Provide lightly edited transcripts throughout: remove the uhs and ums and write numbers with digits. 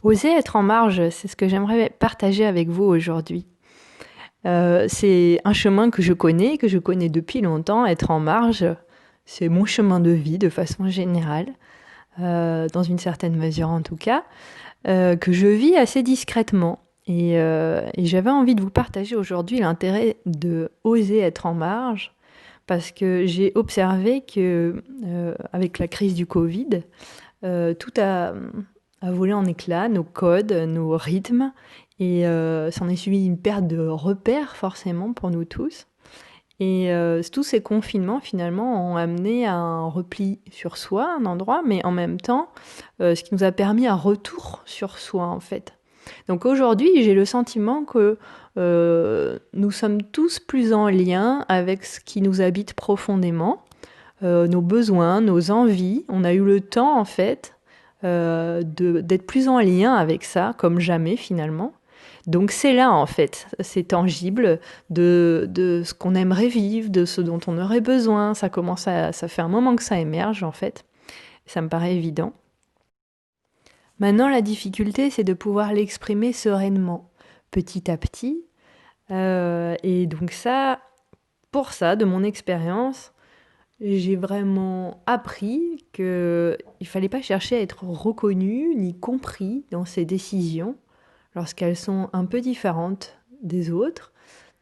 Oser être en marge, c'est ce que j'aimerais partager avec vous aujourd'hui. C'est un chemin que je connais depuis longtemps. Être en marge, c'est mon chemin de vie de façon générale, dans une certaine mesure en tout cas, que je vis assez discrètement. Et j'avais envie de vous partager aujourd'hui l'intérêt de oser être en marge, parce que j'ai observé que, avec la crise du Covid, tout a volé en éclats, nos codes, nos rythmes, et s'en est suivi une perte de repères forcément pour nous tous. Et tous ces confinements finalement ont amené à un repli sur soi, un endroit, mais en même temps, ce qui nous a permis un retour sur soi en fait. Donc aujourd'hui, j'ai le sentiment que nous sommes tous plus en lien avec ce qui nous habite profondément, nos besoins, nos envies. On a eu le temps en fait d'être plus en lien avec ça, comme jamais finalement. Donc c'est là en fait, c'est tangible de ce qu'on aimerait vivre, de ce dont on aurait besoin. Ça fait un moment que ça émerge en fait. Ça me paraît évident. Maintenant, la difficulté, c'est de pouvoir l'exprimer sereinement, petit à petit. Et donc ça, pour ça, de mon expérience, j'ai vraiment appris qu'il ne fallait pas chercher à être reconnu ni compris dans ses décisions lorsqu'elles sont un peu différentes des autres.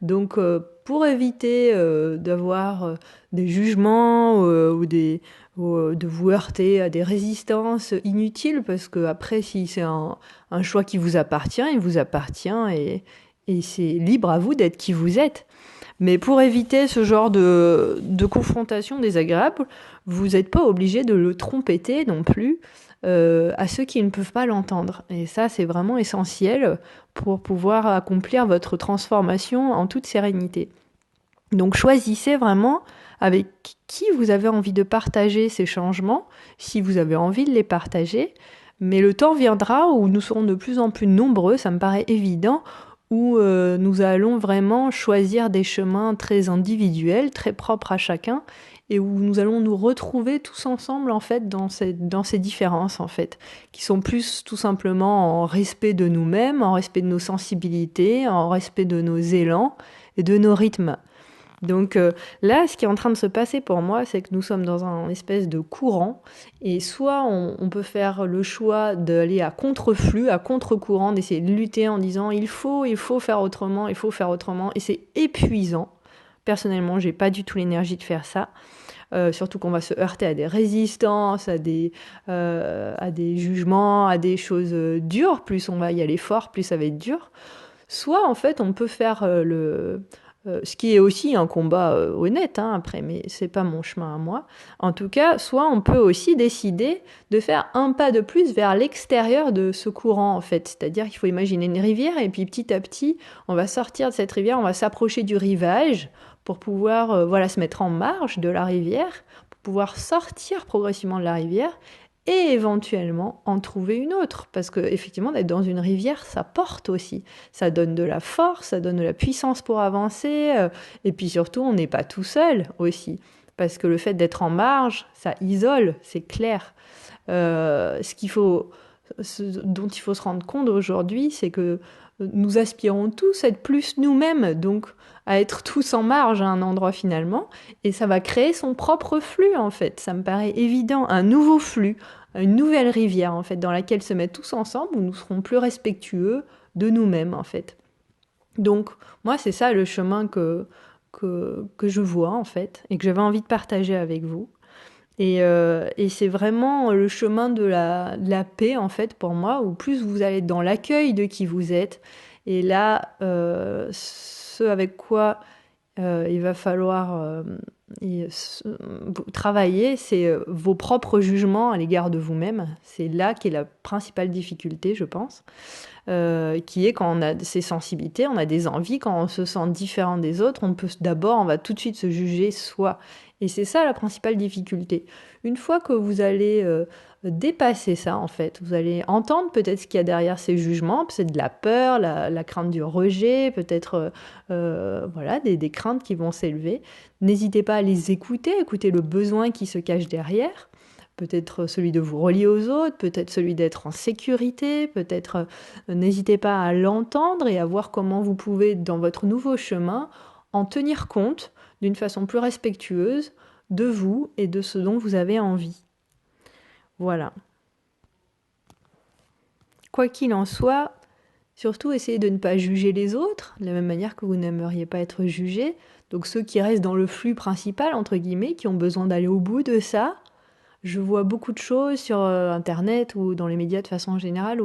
Donc, pour éviter d'avoir des jugements ou de vous heurter à des résistances inutiles, parce que après, si c'est un choix qui vous appartient, il vous appartient et c'est libre à vous d'être qui vous êtes. Mais pour éviter ce genre de confrontation désagréable, vous n'êtes pas obligé de le trompeter non plus à ceux qui ne peuvent pas l'entendre. Et ça, c'est vraiment essentiel pour pouvoir accomplir votre transformation en toute sérénité. Donc choisissez vraiment avec qui vous avez envie de partager ces changements, si vous avez envie de les partager. Mais le temps viendra où nous serons de plus en plus nombreux, ça me paraît évident, où nous allons vraiment choisir des chemins très individuels, très propres à chacun, et où nous allons nous retrouver tous ensemble en fait dans ces différences en fait, qui sont plus tout simplement en respect de nous-mêmes, en respect de nos sensibilités, en respect de nos élans et de nos rythmes. Donc là, ce qui est en train de se passer pour moi, c'est que nous sommes dans un espèce de courant, et soit on peut faire le choix d'aller à contre-flux, à contre-courant, d'essayer de lutter en disant il faut faire autrement, il faut faire autrement, et c'est épuisant. Personnellement, j'ai pas du tout l'énergie de faire ça. Surtout qu'on va se heurter à des résistances, à des jugements, à des choses dures. Plus on va y aller fort, plus ça va être dur. Soit en fait on peut faire ce qui est aussi un combat honnête hein, après, mais c'est pas mon chemin à moi. En tout cas, soit on peut aussi décider de faire un pas de plus vers l'extérieur de ce courant en fait. C'est-à-dire qu'il faut imaginer une rivière et puis petit à petit, on va sortir de cette rivière, on va s'approcher du rivage pour pouvoir voilà, se mettre en marge de la rivière, pour pouvoir sortir progressivement de la rivière et éventuellement en trouver une autre. Parce que effectivement, d'être dans une rivière, ça porte aussi. Ça donne de la force, ça donne de la puissance pour avancer. Et puis surtout, on n'est pas tout seul aussi. Parce que le fait d'être en marge, ça isole, c'est clair. Ce dont il faut se rendre compte aujourd'hui, c'est que nous aspirons tous à être plus nous-mêmes, donc à être tous en marge à un endroit finalement, et ça va créer son propre flux en fait. Ça me paraît évident, un nouveau flux, une nouvelle rivière en fait, dans laquelle se mettre tous ensemble, où nous serons plus respectueux de nous-mêmes en fait. Donc moi c'est ça le chemin que je vois en fait, et que j'avais envie de partager avec vous. Et c'est vraiment le chemin de la paix, en fait, pour moi, où plus vous allez être dans l'accueil de qui vous êtes. Et là, ce avec quoi il va falloir travailler, c'est vos propres jugements à l'égard de vous-même. C'est là qu'est la principale difficulté, je pense. Qui est quand on a ces sensibilités, on a des envies, quand on se sent différent des autres, on va tout de suite se juger soi. Et c'est ça la principale difficulté. Une fois que vous allez dépasser ça, en fait, vous allez entendre peut-être ce qu'il y a derrière ces jugements, peut-être de la peur, la crainte du rejet, peut-être voilà, des craintes qui vont s'élever. N'hésitez pas à les écouter, écouter le besoin qui se cache derrière. Peut-être celui de vous relier aux autres, peut-être celui d'être en sécurité, peut-être n'hésitez pas à l'entendre et à voir comment vous pouvez, dans votre nouveau chemin, en tenir compte d'une façon plus respectueuse de vous et de ce dont vous avez envie. Voilà. Quoi qu'il en soit, surtout essayez de ne pas juger les autres, de la même manière que vous n'aimeriez pas être jugé. Donc ceux qui restent dans le flux principal, entre guillemets, qui ont besoin d'aller au bout de ça, je vois beaucoup de choses sur Internet ou dans les médias de façon générale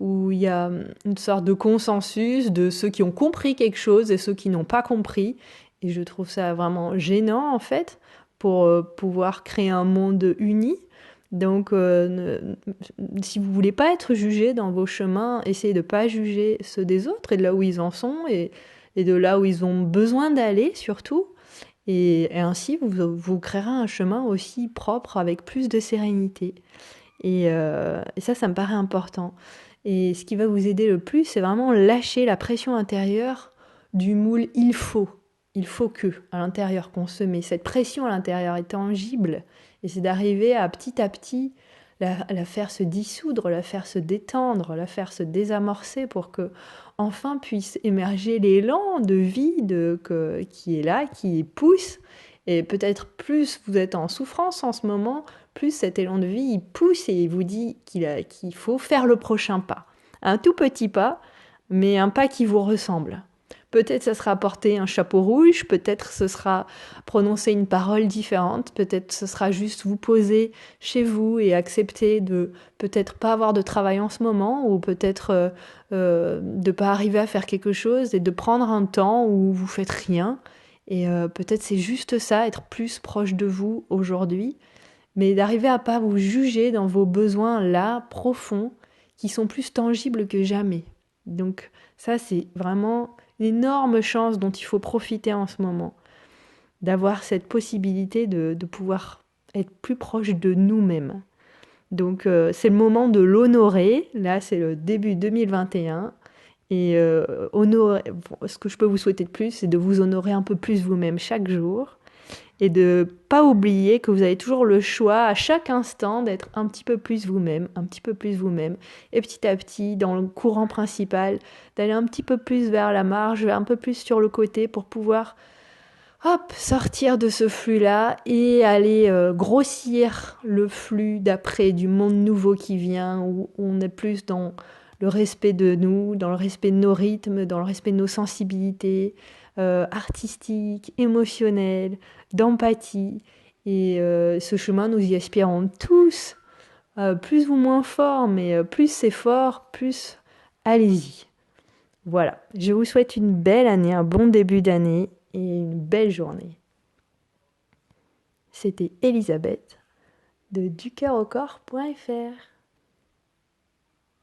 où il y a une sorte de consensus de ceux qui ont compris quelque chose et ceux qui n'ont pas compris. Et je trouve ça vraiment gênant, en fait, pour pouvoir créer un monde uni. Donc, si vous voulez pas être jugé dans vos chemins, essayez de pas juger ceux des autres et de là où ils en sont et de là où ils ont besoin d'aller, surtout. Et ainsi, vous créerez un chemin aussi propre, avec plus de sérénité. Et ça me paraît important. Et ce qui va vous aider le plus, c'est vraiment lâcher la pression intérieure du moule « il faut que » à l'intérieur qu'on se met. Cette pression à l'intérieur est tangible. Et c'est d'arriver à petit la faire se dissoudre, la faire se détendre, la faire se désamorcer pour que enfin puisse émerger l'élan de vie qui est là, qui pousse. Et peut-être plus vous êtes en souffrance en ce moment, plus cet élan de vie il pousse et il vous dit qu'il faut faire le prochain pas. Un tout petit pas, mais un pas qui vous ressemble. Peut-être ça sera porter un chapeau rouge, peut-être ce sera prononcer une parole différente, peut-être ce sera juste vous poser chez vous et accepter de peut-être pas avoir de travail en ce moment ou peut-être de pas arriver à faire quelque chose et de prendre un temps où vous faites rien. Et peut-être c'est juste ça, être plus proche de vous aujourd'hui, mais d'arriver à pas vous juger dans vos besoins là, profonds, qui sont plus tangibles que jamais. Donc ça, c'est vraiment une énorme chance dont il faut profiter en ce moment, d'avoir cette possibilité de pouvoir être plus proche de nous-mêmes. Donc c'est le moment de l'honorer, là c'est le début 2021, et ce que je peux vous souhaiter de plus, c'est de vous honorer un peu plus vous-même chaque jour, et de pas oublier que vous avez toujours le choix à chaque instant d'être un petit peu plus vous-même, un petit peu plus vous-même, et petit à petit, dans le courant principal, d'aller un petit peu plus vers la marge, un peu plus sur le côté pour pouvoir sortir de ce flux-là et aller grossir le flux d'après du monde nouveau qui vient, où on est plus dans le respect de nous, dans le respect de nos rythmes, dans le respect de nos sensibilités artistiques, émotionnelles, d'empathie. Et ce chemin, nous y aspirons tous, plus ou moins fort, mais plus c'est fort, plus allez-y. Voilà, je vous souhaite une belle année, un bon début d'année et une belle journée. C'était Elisabeth de ducoeuraucorps.fr.